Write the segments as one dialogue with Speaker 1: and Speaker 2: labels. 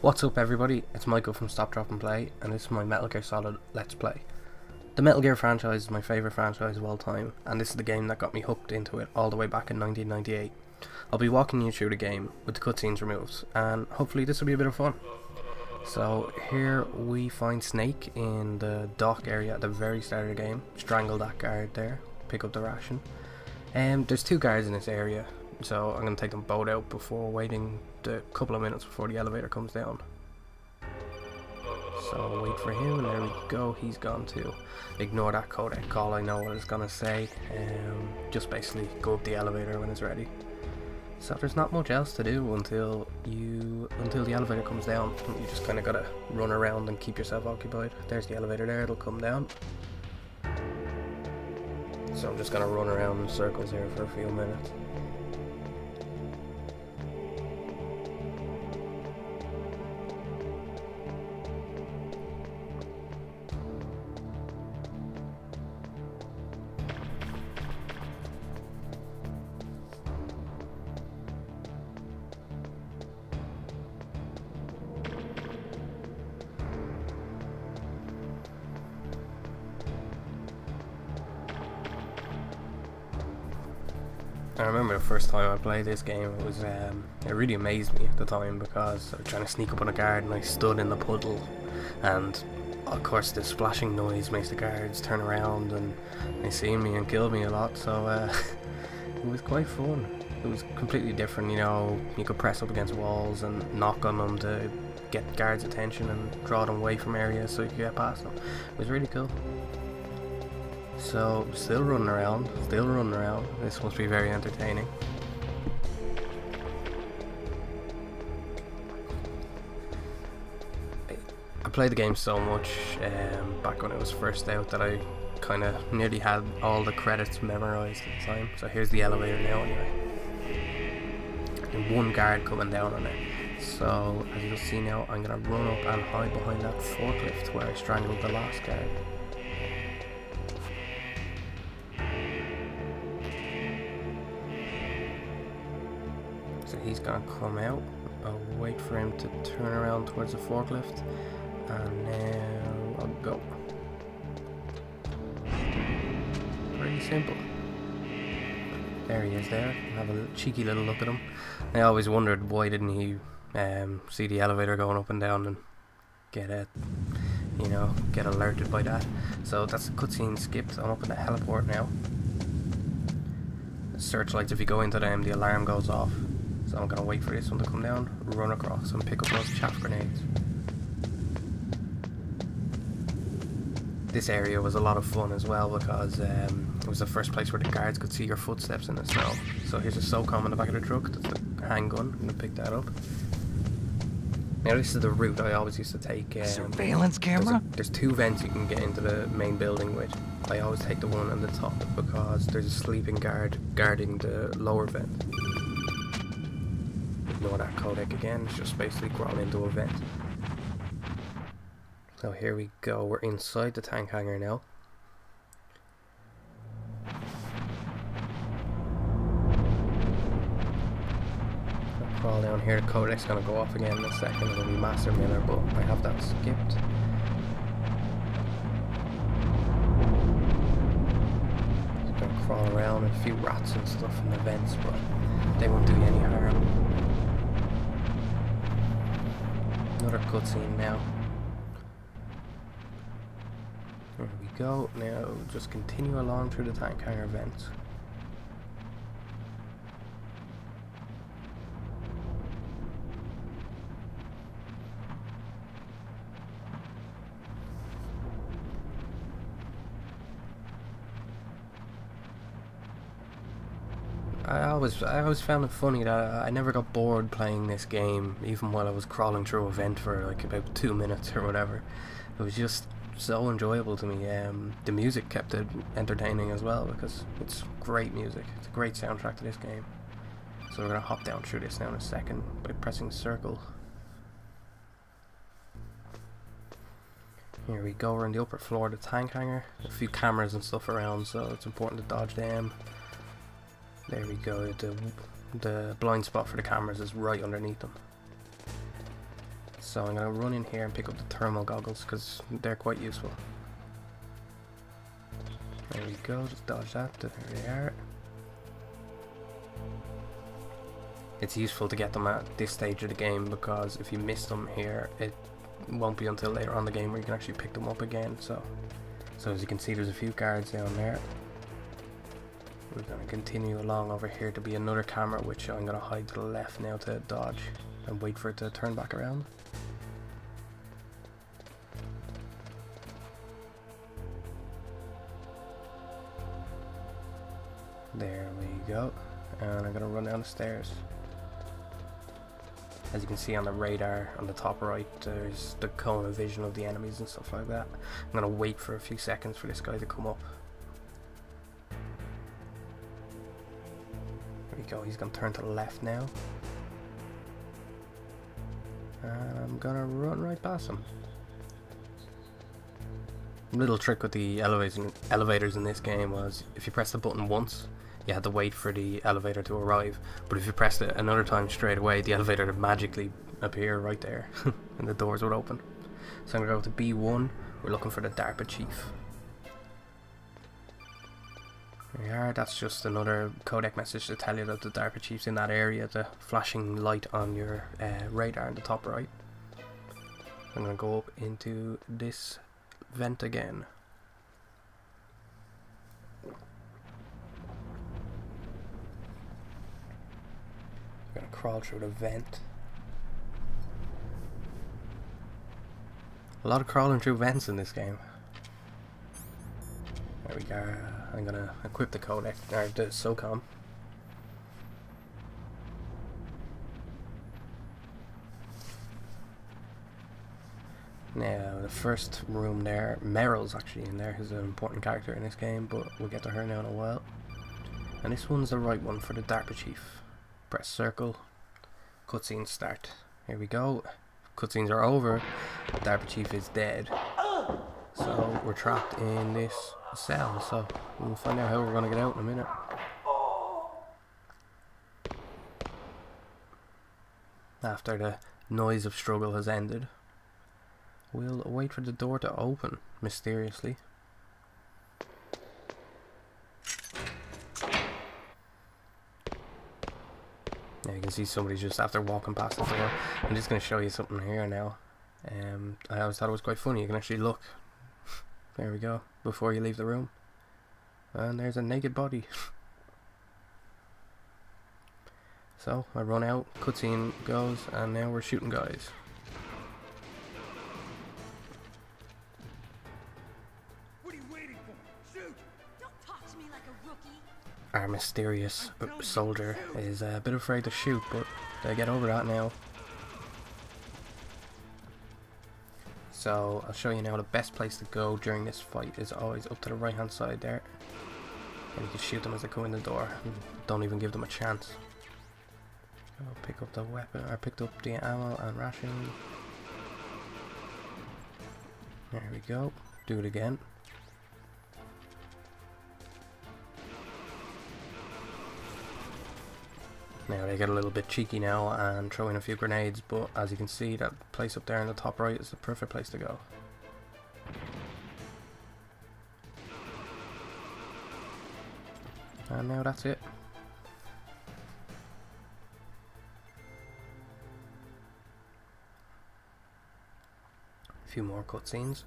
Speaker 1: What's up everybody, it's Michael from Stop Drop and Play, and this is my Metal Gear Solid Let's Play. The Metal Gear franchise is my favourite franchise of all time, and this is the game that got me hooked into it all the way back in 1998. I'll be walking you through the game with the cutscenes removed, and hopefully this will be a bit of fun. So here we find Snake in the dock area at the very start of the game. Strangle that guard there, pick up the ration. There's two guards in this area, so I'm going to take them both out before waiting the couple of minutes before the elevator comes down. So wait for him, and there we go, he's gone too. Ignore that codec call, I know what it's going to say. Just basically go up the elevator when it's ready. So there's not much else to do until the elevator comes down. You just kind of gotta run around and keep yourself occupied. There's the elevator there, it'll come down. So I'm just gonna run around in circles here for a few minutes. I remember the first time I played this game, it really amazed me at the time because I was trying to sneak up on a guard and I stood in the puddle, and of course the splashing noise makes the guards turn around and they see me and kill me a lot, so it was quite fun. It was completely different, you know, you could press up against walls and knock on them to get guards' attention and draw them away from areas so you could get past them. It was really cool. So, still running around. This must be very entertaining. I played the game so much back when it was first out that I kind of nearly had all the credits memorized at the time. So here's the elevator now anyway. And one guard coming down on it. So, as you'll see now, I'm going to run up and hide behind that forklift where I strangled the last guard. So he's gonna come out. I'll wait for him to turn around towards the forklift, and now I'll go. Pretty simple. There he is there. Have a cheeky little look at him. I always wondered why didn't he see the elevator going up and down and get get alerted by that. So that's the cutscene skipped. I'm up in the heliport now. The searchlights, if you go into them, the alarm goes off. So I'm gonna wait for this one to come down, run across and pick up those chaff grenades. This area was a lot of fun as well because it was the first place where the guards could see your footsteps in the snow. So here's a SOCOM in the back of the truck, that's the handgun, I'm gonna pick that up. Now this is the route I always used to take.
Speaker 2: Surveillance camera?
Speaker 1: There's two vents you can get into the main building with. I always take the one on the top because there's a sleeping guard guarding the lower vent. Ignore that codec again, it's just basically crawl into a vent. So here we go, we're inside the tank hangar now. I'll crawl down here, the codec's gonna go off again in a second, it'll be Master Miller, but I have that skipped. Just gonna crawl around, a few rats and stuff in the vents, but they won't do you any harm. Another cutscene now. There we go. Now just continue along through the tank hangar vents. I always found it funny that I never got bored playing this game, even while I was crawling through a vent for like about 2 minutes or whatever. It was just so enjoyable to me. The music kept it entertaining as well because it's great music. It's a great soundtrack to this game. So we're gonna hop down through this now in a second by pressing circle. Here we go, we're on the upper floor of the tank hangar. A few cameras and stuff around, so it's important to dodge them. There we go, the blind spot for the cameras is right underneath them. So I'm going to run in here and pick up the thermal goggles because they're quite useful. There we go, just dodge that, there we are. It's useful to get them at this stage of the game because if you miss them here, it won't be until later on in the game where you can actually pick them up again. So as you can see, there's a few guards down there. We're going to continue along over here to be another camera, which I'm going to hide to the left now to dodge and wait for it to turn back around. There we go, and I'm going to run down the stairs. As you can see on the radar on the top right, there's the cone of vision of the enemies and stuff like that. I'm going to wait for a few seconds for this guy to come up. There we go, he's going to turn to the left now. And I'm going to run right past him. Little trick with the elevators in this game was if you press the button once, you had to wait for the elevator to arrive, but if you pressed it another time straight away, the elevator would magically appear right there and the doors would open. So I'm going to go to B1, we're looking for the DARPA chief. There we are, that's just another codec message to tell you that the DARPA chief's in that area, the flashing light on your radar in the top right. I'm going to go up into this vent again. I'm gonna crawl through the vent. A lot of crawling through vents in this game. There we go. I'm gonna equip the codec, or the SOCOM. Now, the first room there, Meryl's actually in there, who's an important character in this game, but we'll get to her now in a while. And this one's the right one for the DARPA chief. Press circle, cutscenes start. Here we go. Cutscenes are over. The DARPA chief is dead. So we're trapped in this cell, so we'll find out how we're going to get out in a minute. After the noise of struggle has ended, we'll wait for the door to open mysteriously. Now you can see somebody's just after walking past the door. I'm just going to show you something here now. I always thought it was quite funny. You can actually look. There we go. Before you leave the room. And there's a naked body. So I run out, cutscene goes, and now we're shooting guys.
Speaker 2: What are you waiting for? Shoot!
Speaker 3: Don't talk to me like a rookie.
Speaker 1: Our mysterious soldier is a bit afraid to shoot, but they get over that now. So I'll show you now the best place to go during this fight is always up to the right hand side there. And you can shoot them as they come in the door. Don't even give them a chance. I'll pick up the weapon, I picked up the ammo and ration. There we go. Do it again. Now they get a little bit cheeky now and throw in a few grenades, but as you can see, that place up there in the top right is the perfect place to go. And now that's it. A few more cutscenes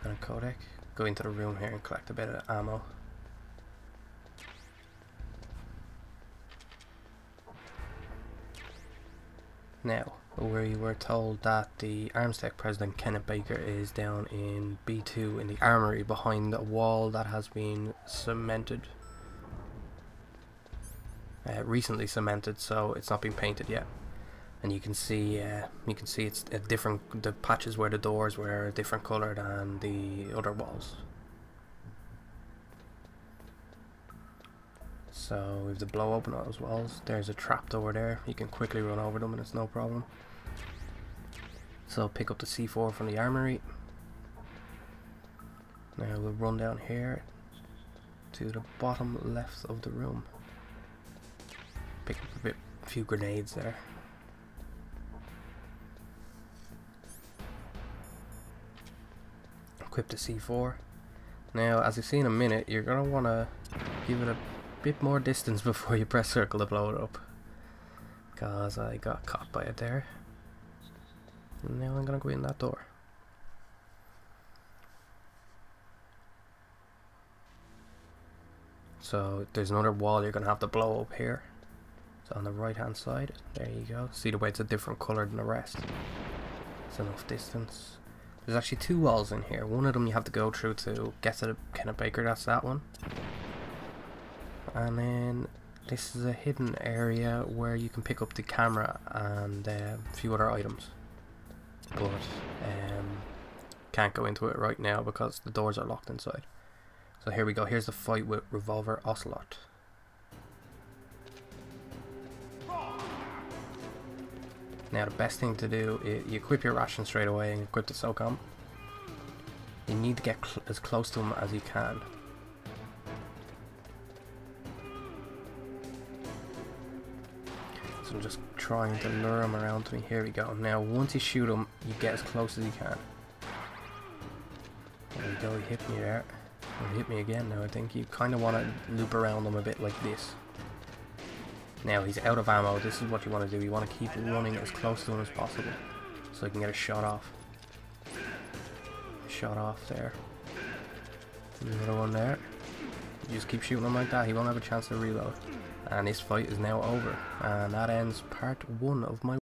Speaker 1: and a codec. Go into the room here and collect a bit of ammo. Now, we were told that the Arms Tech President Kenneth Baker is down in B2 in the Armory behind a wall that has been cemented. Recently cemented, so it's not been painted yet. And you can see it's a different. The patches where the doors were a different color than the other walls. So we have to blow open all those walls. There's a trap door there. You can quickly run over them and it's no problem. So pick up the C4 from the armory. Now we'll run down here to the bottom left of the room. Pick up a few grenades there. equip the C4. Now, as you see in a minute, you're going to want to give it a bit more distance before you press circle to blow it up. Because I got caught by it there. And now I'm going to go in that door. So there's another wall you're going to have to blow up here. So on the right hand side, there you go. See the way it's a different colour than the rest. It's enough distance. There's actually 2 walls in here. One of them you have to go through to get to the Kenneth Baker, that's that one. And then this is a hidden area where you can pick up the camera and a few other items. But can't go into it right now because the doors are locked inside. So here we go, here's the fight with Revolver Ocelot. Now the best thing to do is you equip your ration straight away and equip the SOCOM. You need to get as close to him as you can. So I'm just trying to lure him around to me. Here we go. Now once you shoot him, you get as close as you can. There we go, he hit me there. He hit me again now I think. You kind of want to loop around him a bit like this. Now he's out of ammo. This is what you want to do. You want to keep running as close to him as possible so you can get a shot off. Shot off there. Another one there. You just keep shooting him like that. He won't have a chance to reload. And this fight is now over. And that ends part 1 of my